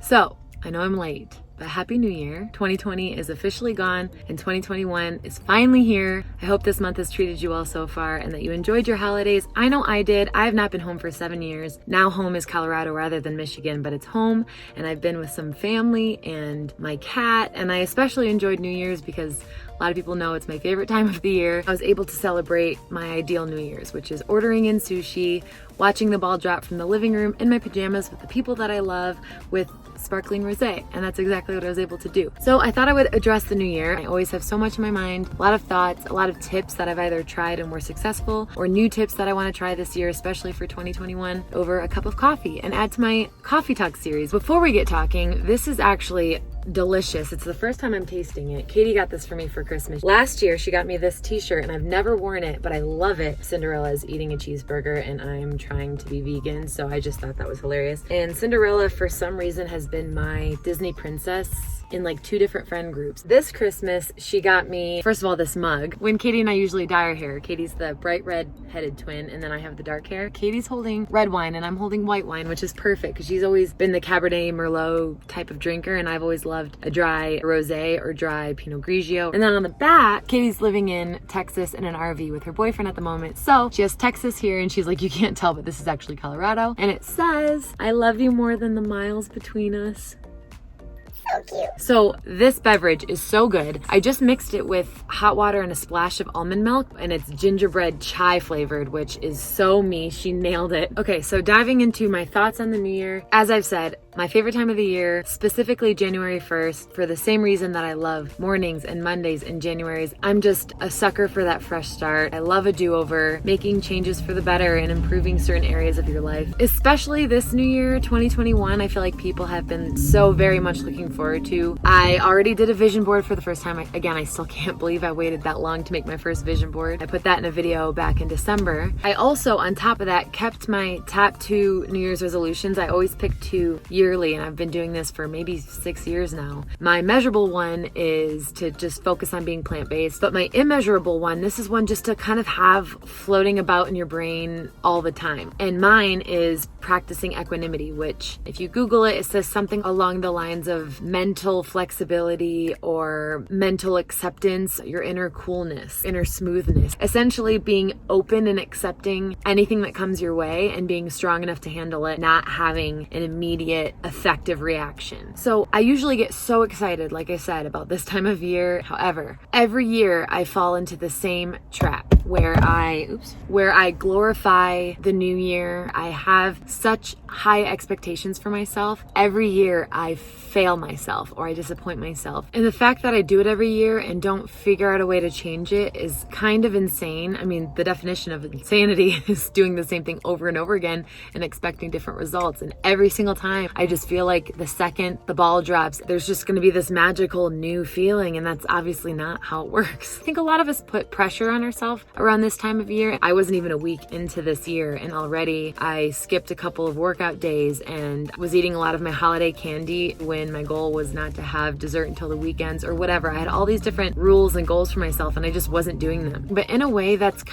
So, I know I'm late, but Happy New Year. 2020 is officially gone and 2021 is finally here. I hope this month has treated you all so far and that you enjoyed your holidays. I know I did. I have not been home for 7 years. Now home is Colorado rather than Michigan, but it's home, and I've been with some family and my cat, and I especially enjoyed New Year's because a lot of people know it's my favorite time of the year. I was able to celebrate my ideal New Year's, which is ordering in sushi, watching the ball drop from the living room in my pajamas with the people that I love with sparkling rosé, and that's exactly what I was able to do. So I thought I would address the new year. I always have so much in my mind, a lot of thoughts, a lot of tips that I've either tried and were successful, or new tips that I want to try this year, especially for 2021, over a cup of coffee and add to my Coffee Talk series. Before we get talking, this is actually delicious. It's the first time I'm tasting it. Katie got this for me for Christmas. Last year, she got me this t-shirt and I've never worn it, but I love it. Cinderella is eating a cheeseburger and I'm trying to be vegan, so I just thought that was hilarious. And Cinderella, for some reason, has been my Disney princess in like 2 different friend groups. This Christmas, she got me, first of all, this mug. When Katie and I usually dye our hair, Katie's the bright red headed twin and then I have the dark hair. Katie's holding red wine and I'm holding white wine, which is perfect because she's always been the Cabernet Merlot type of drinker and I've always loved a dry rosé or dry Pinot Grigio. And then on the back, Katie's living in Texas in an RV with her boyfriend at the moment. So she has Texas here and she's like, you can't tell, but this is actually Colorado. And it says, I love you more than the miles between us. So cute. So this beverage is so good. I just mixed it with hot water and a splash of almond milk, and it's gingerbread chai flavored, which is so me. She nailed it. Okay, so diving into my thoughts on the new year. As I've said, my favorite time of the year, specifically January 1st, for the same reason that I love mornings and Mondays and Januaries. I'm just a sucker for that fresh start. I love a do-over, making changes for the better and improving certain areas of your life. Especially this new year, 2021, I feel like people have been so very much looking forward to. I already did a vision board for the first time. Again, I still can't believe I waited that long to make my first vision board. I put that in a video back in December. I also, on top of that, kept my top 2 New Year's resolutions. I always pick 2 yearly, and I've been doing this for maybe 6 years now. My measurable one is to just focus on being plant-based, but my immeasurable one, this is one just to kind of have floating about in your brain all the time. And mine is practicing equanimity, which if you Google it, it says something along the lines of mental flexibility or mental acceptance, your inner coolness, inner smoothness. Essentially being open and accepting anything that comes your way and being strong enough to handle it, not having an immediate effective reaction. So I usually get so excited, like I said, about this time of year. However, every year I fall into the same trap where I glorify the new year. I have such high expectations for myself. Every year I fail myself or I disappoint myself. And the fact that I do it every year and don't figure out a way to change it is kind of insane. I mean, the definition of insanity is doing the same thing over and over again and expecting different results. And every single time, I just feel like the second the ball drops, there's just going to be this magical new feeling. And that's obviously not how it works. I think a lot of us put pressure on ourselves around this time of year. I wasn't even a week into this year and already I skipped a couple of workout days and was eating a lot of my holiday candy when my goal was not to have dessert until the weekends or whatever. I had all these different rules and goals for myself and I just wasn't doing them. But in a way, that's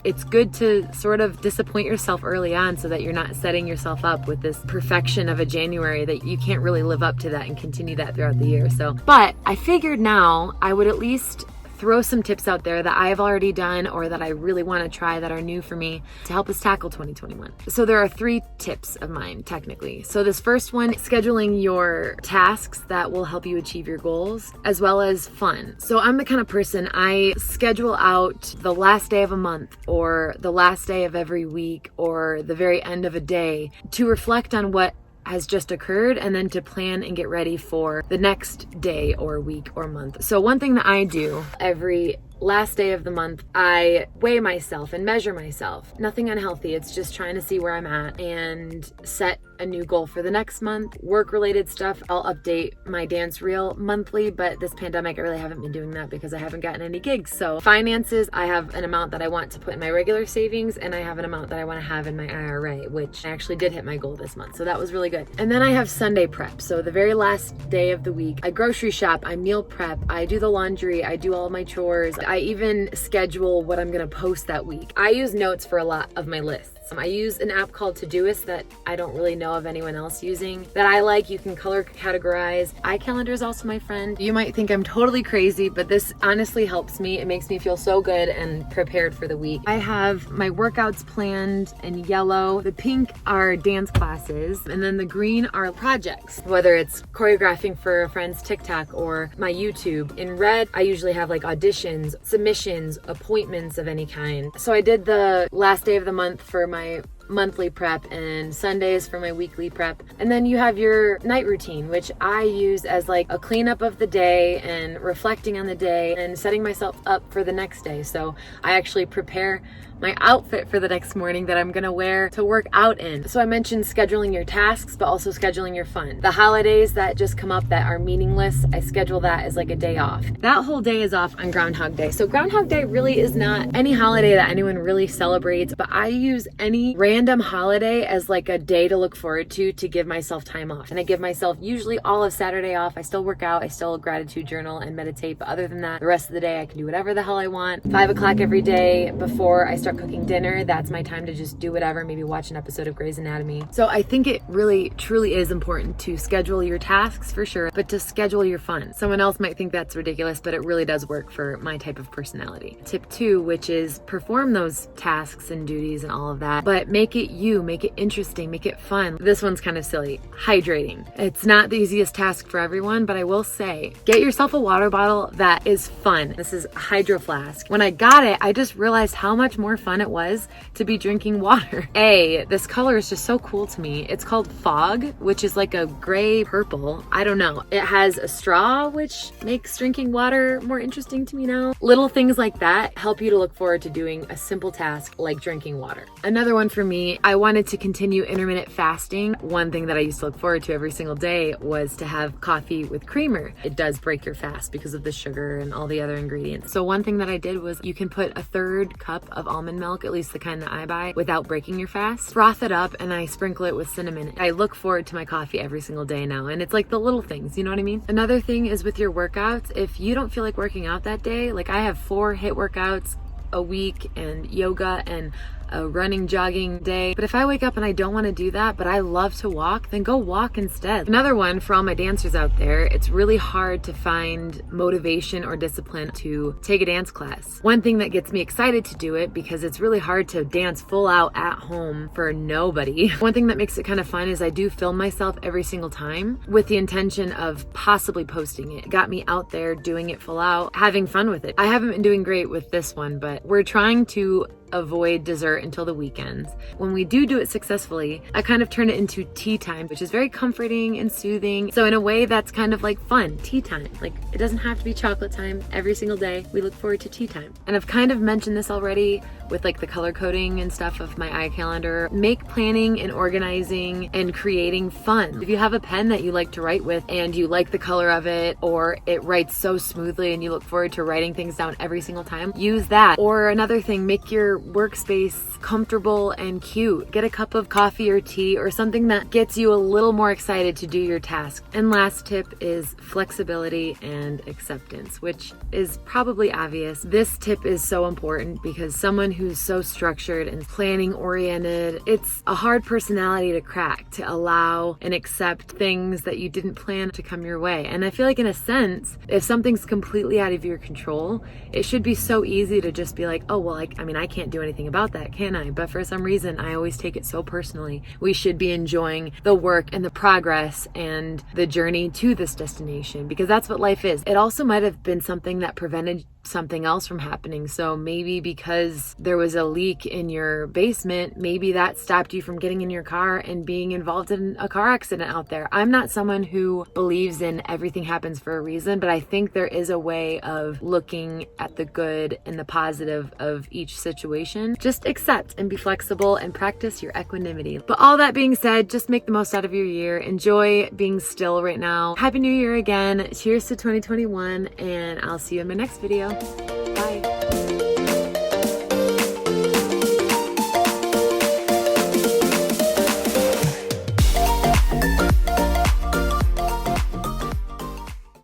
it's good to sort of disappoint yourself early on so that you're not setting yourself up with this perfection of a January that you can't really live up to that and continue that throughout the year. But I figured now I would at least throw some tips out there that I've already done or that I really want to try that are new for me to help us tackle 2021. So there are 3 tips of mine, technically. So this first one, scheduling your tasks that will help you achieve your goals, as well as fun. So I'm the kind of person, I schedule out the last day of a month or the last day of every week or the very end of a day to reflect on what has just occurred and then to plan and get ready for the next day or week or month. So one thing that I do every last day of the month, I weigh myself and measure myself. Nothing unhealthy. It's just trying to see where I'm at and set a new goal for the next month. Work-related stuff, I'll update my dance reel monthly, but this pandemic, I really haven't been doing that because I haven't gotten any gigs. So finances, I have an amount that I want to put in my regular savings and I have an amount that I want to have in my IRA, which I actually did hit my goal this month. So that was really good. And then I have Sunday prep. So the very last day of the week, I grocery shop, I meal prep, I do the laundry, I do all of my chores. I even schedule what I'm going to post that week. I use notes for a lot of my lists. I use an app called Todoist that I don't really know know of anyone else using that I like. You can color categorize. iCalendar is also my friend. You might think I'm totally crazy, but this honestly helps me. It makes me feel so good and prepared for the week. I have my workouts planned in yellow. The pink are dance classes, and then the green are projects, whether it's choreographing for a friend's TikTok or my YouTube. In red, I usually have like auditions, submissions, appointments of any kind. So I did the last day of the month for my monthly prep and Sundays for my weekly prep. And then you have your night routine, which I use as like a cleanup of the day and reflecting on the day and setting myself up for the next day. So I actually prepare my outfit for the next morning that I'm gonna wear to work out in. So I mentioned scheduling your tasks, but also scheduling your fun. The holidays that just come up that are meaningless, I schedule that as like a day off. That whole day is off on Groundhog Day. So Groundhog Day really is not any holiday that anyone really celebrates, but I use any random holiday as like a day to look forward to give myself time off. And I give myself usually all of Saturday off. I still work out, I still gratitude journal and meditate, but other than that, the rest of the day I can do whatever the hell I want. 5 o'clock every day before I start cooking dinner, that's my time to just do whatever, maybe watch an episode of Grey's Anatomy. So I think it really truly is important to schedule your tasks for sure, but to schedule your fun. Someone else might think that's ridiculous, but it really does work for my type of personality. Tip 2, which is perform those tasks and duties and all of that, but make it you, make it interesting, make it fun. This one's kind of silly. Hydrating. It's not the easiest task for everyone, but I will say, get yourself a water bottle that is fun. This is a Hydro Flask. When I got it, I just realized how much more fun it was to be drinking water. This color is just so cool to me. It's called Fog, which is like a gray purple. I don't know. It has a straw, which makes drinking water more interesting to me now. Little things like that help you to look forward to doing a simple task like drinking water. Another one for me, I wanted to continue intermittent fasting. One thing that I used to look forward to every single day was to have coffee with creamer. It does break your fast because of the sugar and all the other ingredients. So one thing that I did was you can put a 1/3 cup of almond milk, at least the kind that I buy, without breaking your fast. Froth it up and I sprinkle it with cinnamon. I look forward to my coffee every single day now, and it's like the little things, you know what I mean? Another thing is with your workouts, if you don't feel like working out that day, like I have 4 HIIT workouts a week and yoga and a running, jogging day. But if I wake up and I don't want to do that, but I love to walk, then go walk instead. Another one for all my dancers out there, it's really hard to find motivation or discipline to take a dance class. One thing that gets me excited to do it, because it's really hard to dance full out at home for nobody. One thing that makes it kind of fun is I do film myself every single time with the intention of possibly posting it. It got me out there doing it full out, having fun with it. I haven't been doing great with this one, but we're trying to avoid dessert until the weekends. When we do it successfully, I kind of turn it into tea time, which is very comforting and soothing. So in a way, that's kind of like fun, tea time. Like it doesn't have to be chocolate time every single day. We look forward to tea time. And I've kind of mentioned this already with like the color coding and stuff of my iCalendar. Make planning and organizing and creating fun. If you have a pen that you like to write with and you like the color of it, or it writes so smoothly and you look forward to writing things down every single time, use that. Or another thing, make your workspace comfortable and cute. Get a cup of coffee or tea or something that gets you a little more excited to do your task. And last tip is flexibility and acceptance, which is probably obvious. This tip is so important because someone who's so structured and planning oriented, it's a hard personality to crack, to allow and accept things that you didn't plan to come your way. And I feel like in a sense, if something's completely out of your control, it should be so easy to just be like, oh, well, I can't do anything about that, can I? But for some reason, I always take it so personally. We should be enjoying the work and the progress and the journey to this destination, because that's what life is. It also might have been something that prevented something else from happening. So maybe because there was a leak in your basement, maybe that stopped you from getting in your car and being involved in a car accident out there. I'm not someone who believes in everything happens for a reason, but I think there is a way of looking at the good and the positive of each situation. Just accept and be flexible and practice your equanimity. But all that being said, just make the most out of your year. Enjoy being still right now. Happy New Year again. Cheers to 2021, and I'll see you in my next video. Bye.